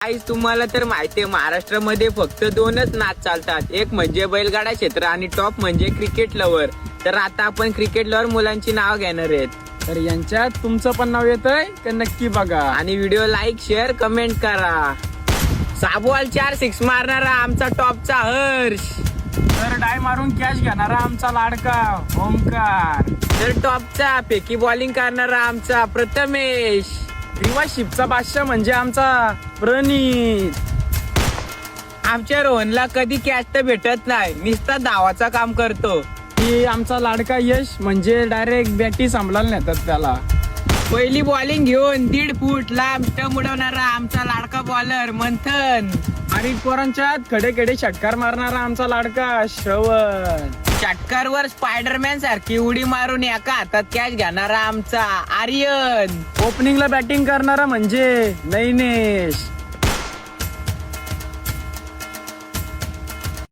गाईस तुम्हाला तर माहितीये महाराष्ट्रामध्ये फक्त दोनच नाद चालतात, एक म्हणजे बैलगाडा क्षेत्र आणि टॉप म्हणजे क्रिकेट लवर. तर आता आपण क्रिकेट लवर मुलांची नाव घेणार आहेत. तर यांच्यात तुमचं पण नाव येतंय का नक्की बघा आणि व्हिडिओ लाईक शेअर कमेंट करा. साबॉल 4 6 मारणारा आमचा टॉपचा हर्ष. तर डाय मारून कॅच घेणारा आमचा लाडका ओमकार. तर टॉपचा फेकी बॉलिंग करणारा आमचा प्रथमेश. रिवाशिपचा बादशाह म्हणजे आमचा प्रणित. आमच्या रोहनला कधी कॅच तर भेटत नाही, नुसता धावाचा काम करतो. की आमचा लाडका यश म्हणजे डायरेक्ट बॅटी सांभाळायला नेतात त्याला. पहिली बॉलिंग घेऊन 1.5 फूट लांब टम उडवणारा आमचा लाडका बॉलर मंथन. आणि पोरांच्यात खडे खडे षटकार मारणारा आमचा लाडका श्रवण. षटकारवर स्पायडरमॅन सारखी उडी मारून एका हातात कॅच घेणारा आमचा आर्यन. ओपनिंगला बॅटिंग करणारा म्हणजे नैनेश.